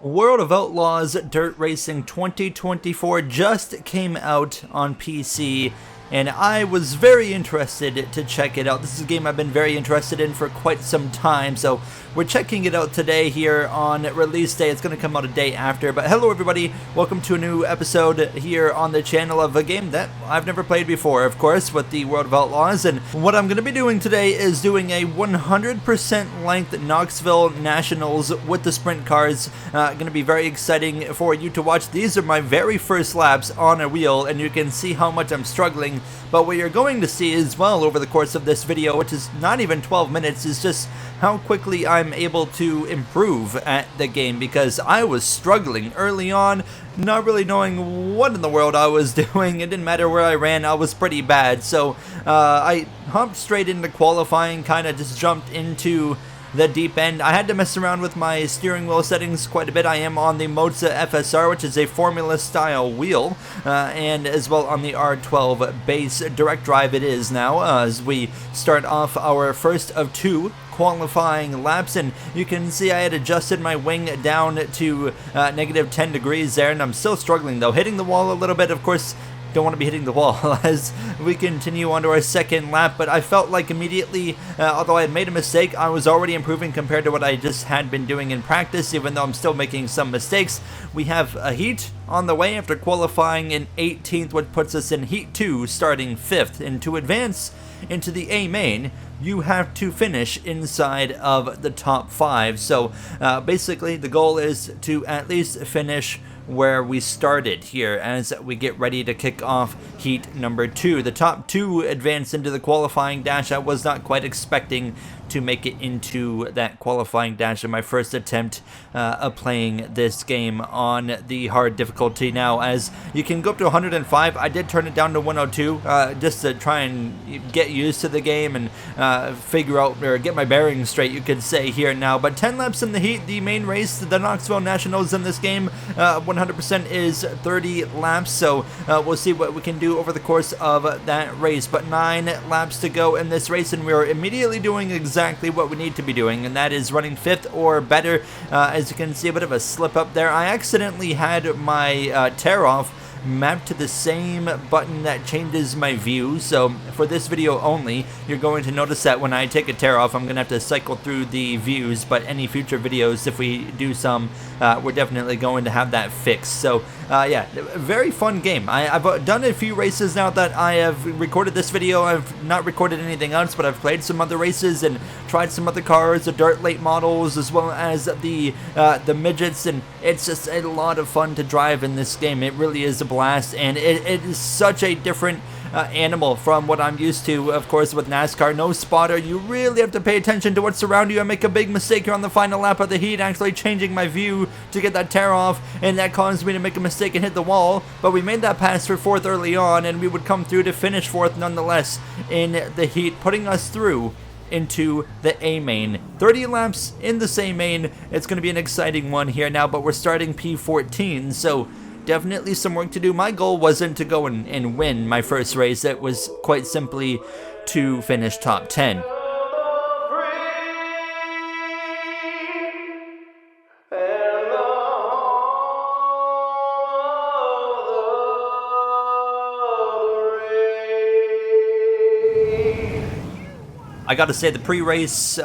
World of Outlaws Dirt Racing 2024 just came out on PC, and I was very interested to check it out. This is a game I've been very interested in for quite some time, so we're checking it out today here on release day. It's going to come out a day after, but hello everybody, welcome to a new episode here on the channel of a game that I've never played before, of course, with the World of Outlaws. And what I'm going to be doing today is doing a 100% length Knoxville Nationals with the sprint cars. Going to be very exciting for you to watch. These are my very first laps on a wheel, and you can see how much I'm struggling. But what you're going to see as well over the course of this video, which is not even 12 minutes, is just how quickly I'm able to improve at the game, because I was struggling early on, not really knowing what in the world I was doing. It didn't matter where I ran, I was pretty bad. So I hopped straight into qualifying, kind of just jumped into the deep end. I had to mess around with my steering wheel settings quite a bit. I am on the Moza FSR, which is a Formula style wheel, and as well on the R12 base direct drive it is now, as we start off our first of two qualifying laps. And you can see I had adjusted my wing down to negative 10 degrees there, and I'm still struggling though, hitting the wall a little bit. Of course, don't want to be hitting the wall as we continue on to our second lap, but I felt like immediately, although I had made a mistake, I was already improving compared to what I just had been doing in practice, even though I'm still making some mistakes. We have a heat on the way after qualifying in 18th, which puts us in heat 2 starting 5th, and to advance into the A main, you have to finish inside of the top 5. So basically the goal is to at least finish where we started here as we get ready to kick off heat number 2. The top 2 advance into the qualifying dash. I was not quite expecting to make it into that qualifying dash in my first attempt of playing this game on the hard difficulty. Now, as you can go up to 105, I did turn it down to 102 just to try and get used to the game and figure out, or get my bearings straight, you could say, here now. But 10 laps in the heat, the main race, the Knoxville Nationals in this game, 100% is 30 laps, so we'll see what we can do over the course of that race. But 9 laps to go in this race, and we're immediately doing exactly what we need to be doing, and that is running 5th or better. As you can see, a bit of a slip up there. I accidentally had my tear off mapped to the same button that changes my view, so for this video only, you're going to notice that when I take a tear off, I'm going to have to cycle through the views, but any future videos, if we do some, we're definitely going to have that fixed. So yeah, very fun game. I've done a few races now that I have recorded this video. I've not recorded anything else, but I've played some other races and tried some other cars, the dirt late models, as well as the midgets, and it's just a lot of fun to drive in this game. It really is a blast, and it is such a different animal from what I'm used to, of course, with NASCAR. No spotter. You really have to pay attention to what's around you. I make a big mistake here on the final lap of the heat, actually changing my view to get that tear off, and that caused me to make a mistake and hit the wall. But we made that pass for 4th early on, and we would come through to finish 4th nonetheless in the heat, putting us through into the A main. 30 laps in the same main. It's going to be an exciting one here now, but we're starting P14, so definitely some work to do. My goal wasn't to go and win my first race. It was quite simply to finish top 10. I gotta say, the pre-race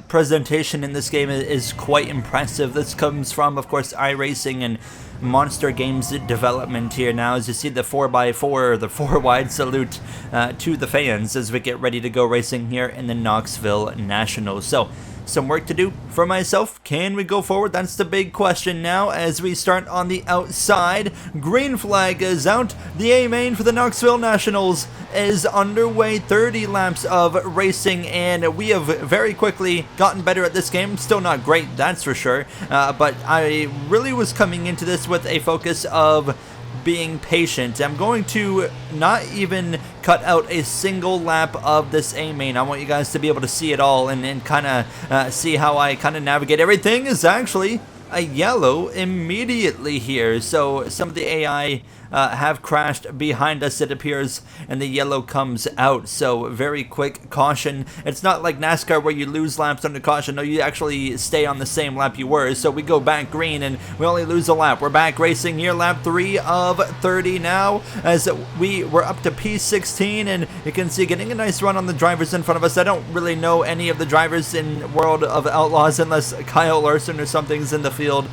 presentation in this game is quite impressive. This comes from, of course, iRacing and Monster Games development here now, as you see the 4x4, or the 4-wide salute to the fans as we get ready to go racing here in the Knoxville Nationals. So, some work to do for myself. Can we go forward? That's the big question now as we start on the outside. Green flag is out. The A main for the Knoxville Nationals is underway. 30 laps of racing, and we have very quickly gotten better at this game. Still not great, that's for sure, but I really was coming into this with a focus of being patient. I'm going to not even cut out a single lap of this A main. I want you guys to be able to see it all and kind of see how I kind of navigate. Everything is actually a yellow immediately here. So some of the AI have crashed behind us, it appears, and the yellow comes out. So very quick caution. It's not like NASCAR where you lose laps under caution. No, you actually stay on the same lap you were. So we go back green and we only lose a lap. We're back racing here, lap 3 of 30 now, as we were up to P16, and you can see getting a nice run on the drivers in front of us. I don't really know any of the drivers in World of Outlaws unless Kyle Larson or something's in the field.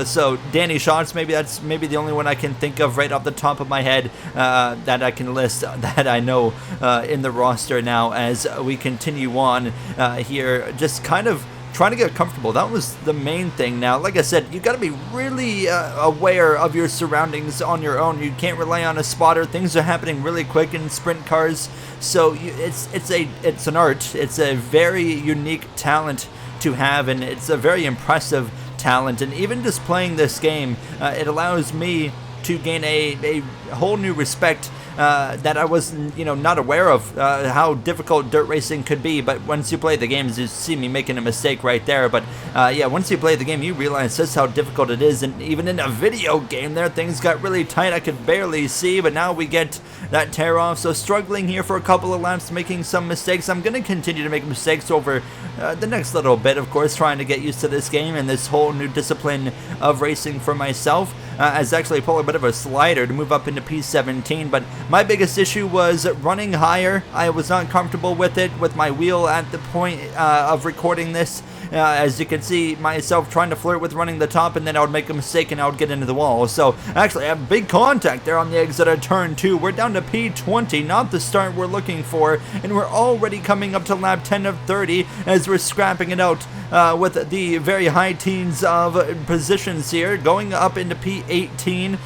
So Danny Schatz, that's maybe the only one I can think of right off the top of my head that I can list that I know in the roster now, as we continue on here, just kind of trying to get comfortable. That was the main thing. Now, like I said, you got to be really aware of your surroundings on your own. You can't rely on a spotter. Things are happening really quick in sprint cars, so it's an art. It's a very unique talent to have, and it's a very impressive talent. And even just playing this game, it allows me to gain a whole new respect that I was not aware of, how difficult dirt racing could be. But once you play the games, you see me making a mistake right there. But yeah, once you play the game, you realize just how difficult it is. And even in a video game there, things got really tight. I could barely see, but now we get that tear off. So struggling here for a couple of laps, making some mistakes. I'm going to continue to make mistakes over the next little bit, of course, trying to get used to this game and this whole new discipline of racing for myself. As actually pull a bit of a slider to move up into P17, but my biggest issue was running higher. I was not comfortable with it, with my wheel at the point of recording this. As you can see myself trying to flirt with running the top, and then I would make a mistake and I would get into the wall. So actually I have big contact there on the exit of turn 2. We're down to P20, not the start we're looking for, and we're already coming up to lap 10 of 30 as we're scrapping it out with the very high teens of positions here, going up into P18.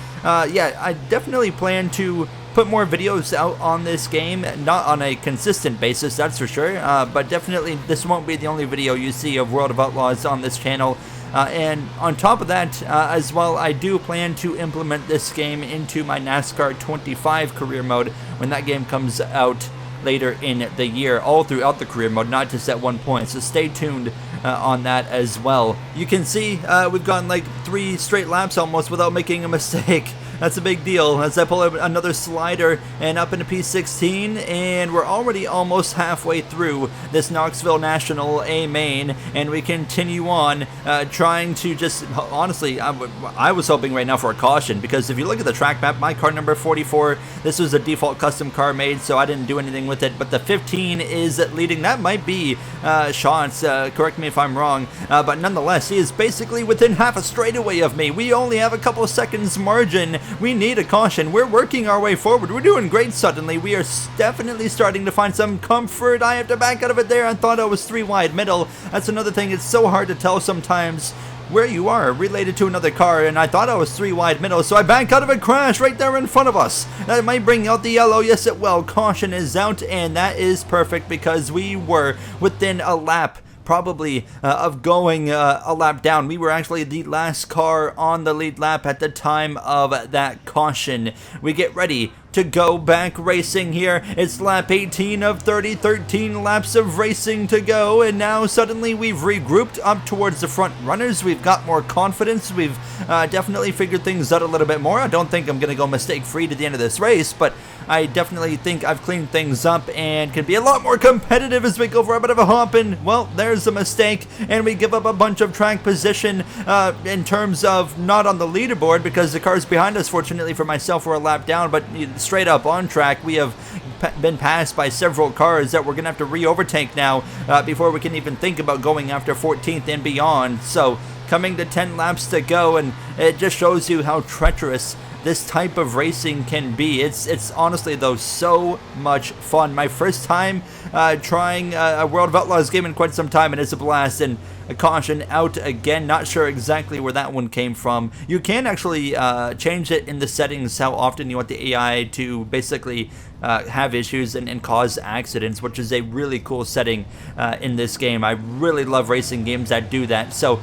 Yeah, I definitely plan to put more videos out on this game, not on a consistent basis, that's for sure, but definitely this won't be the only video you see of World of Outlaws on this channel. And on top of that, as well, I do plan to implement this game into my NASCAR 25 career mode when that game comes out later in the year, all throughout the career mode, not just at one point. So stay tuned on that as well. You can see we've gone like 3 straight laps almost without making a mistake. That's a big deal as I pull up another slider and up into P16, and we're already almost halfway through this Knoxville National A main, and we continue on trying to just, honestly, I was hoping right now for a caution, because if you look at the track map, my car number 44, this was a default custom car made, so I didn't do anything with it, but the 15 is leading. That might be Sean's, correct me if I'm wrong, but nonetheless, he is basically within half a straightaway of me. We only have a couple of seconds margin. We need a caution. We're working our way forward. We're doing great suddenly. We are definitely starting to find some comfort. I have to back out of it there. I thought I was 3 wide middle. That's another thing. It's so hard to tell sometimes where you are related to another car, and I thought I was 3 wide middle, so I back out of a crash right there in front of us. That might bring out the yellow. Yes, it will. Caution is out, and that is perfect because we were within a lap probably of going a lap down. We were actually the last car on the lead lap at the time of that caution. We get ready to go back racing here. It's lap 18 of 30, 13 laps of racing to go, and now suddenly we've regrouped up towards the front runners. We've got more confidence. We've definitely figured things out a little bit more. I don't think I'm going to go mistake-free to the end of this race, but I definitely think I've cleaned things up and can be a lot more competitive as we go for a bit of a hump, and, well, there's a mistake, and we give up a bunch of track position in terms of not on the leaderboard because the cars behind us, fortunately for myself, were a lap down, but straight up on track, we have been passed by several cars that we're going to have to re-overtake now before we can even think about going after 14th and beyond. So coming to 10 laps to go, and it just shows you how treacherous this type of racing can be. It's honestly, though, so much fun. My first time trying a World of Outlaws game in quite some time, and it's a blast. And a caution out again. Not sure exactly where that one came from. You can actually change it in the settings how often you want the AI to basically have issues and cause accidents, which is a really cool setting in this game. I really love racing games that do that. So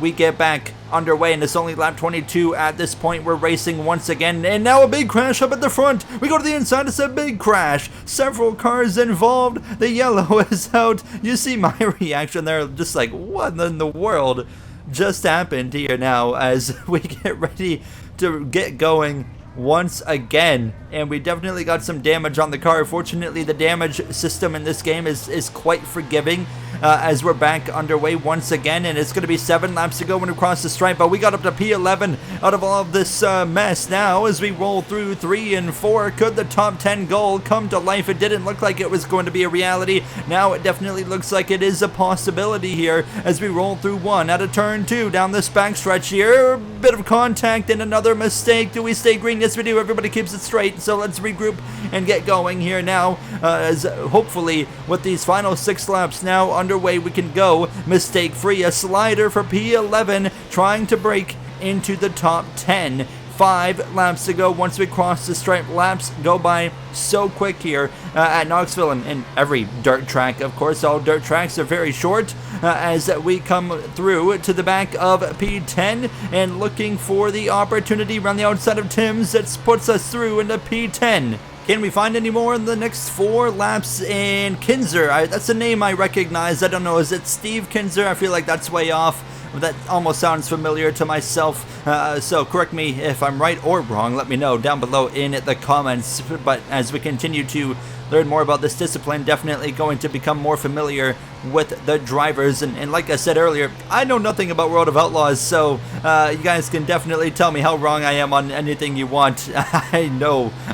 we get back underway, and it's only lap 22 at this point. We're racing once again, and now a big crash up at the front. We go to the inside, it's a big crash. Several cars involved. The yellow is out. You see my reaction there, just like, what in the world? just happened here now as we get ready to get going once again, and we definitely got some damage on the car. Fortunately, the damage system in this game is quite forgiving as we're back underway once again, and it's going to be 7 laps to go when we cross the stripe, but we got up to P11 out of all of this mess now as we roll through 3 and 4. Could the top 10 goal come to life? It didn't look like it was going to be a reality. Now it definitely looks like it is a possibility here as we roll through 1 out of turn 2 down this backstretch here. Bit of contact and another mistake. Do we stay green? Yes, we do. Everybody keeps it straight, so let's regroup and get going here now as hopefully with these final 6 laps now underway, we can go mistake free. A slider for P11 trying to break into the top 10. 5 laps to go once we cross the stripe. Laps go by so quick here at Knoxville and every dirt track. Of course, all dirt tracks are very short as we come through to the back of P10 and looking for the opportunity around the outside of Tim's that puts us through into P10. Can we find any more in the next 4 laps? And Kinzer, that's a name I recognize. I don't know, is it Steve Kinzer? I feel like that's way off. That almost sounds familiar to myself, so correct me if I'm right or wrong. Let me know down below in the comments. But as we continue to learn more about this discipline, definitely going to become more familiar with the drivers. And like I said earlier, I know nothing about World of Outlaws, so you guys can definitely tell me how wrong I am on anything you want. I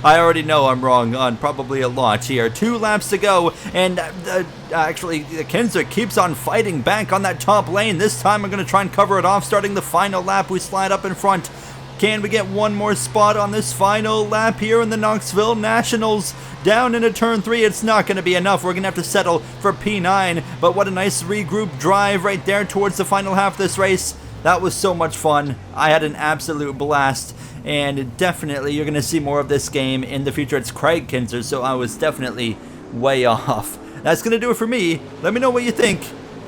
already know I'm wrong on probably a lot here. 2 laps to go, and actually Kinzer keeps on fighting back on that top lane. This time I'm going to try and cover it off. Starting the final lap, we slide up in front. Can we get one more spot on this final lap here in the Knoxville Nationals? Down into turn 3, it's not going to be enough. We're going to have to settle for P9, but what a nice regroup drive right there towards the final half of this race. That was so much fun. I had an absolute blast, and definitely you're going to see more of this game in the future. It's Craig Kinzer, so I was definitely way off. That's going to do it for me. Let me know what you think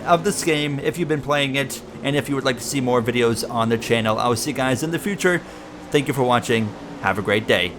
of this game, if you've been playing it, and if you would like to see more videos on the channel. I will see you guys in the future. Thank you for watching. Have a great day.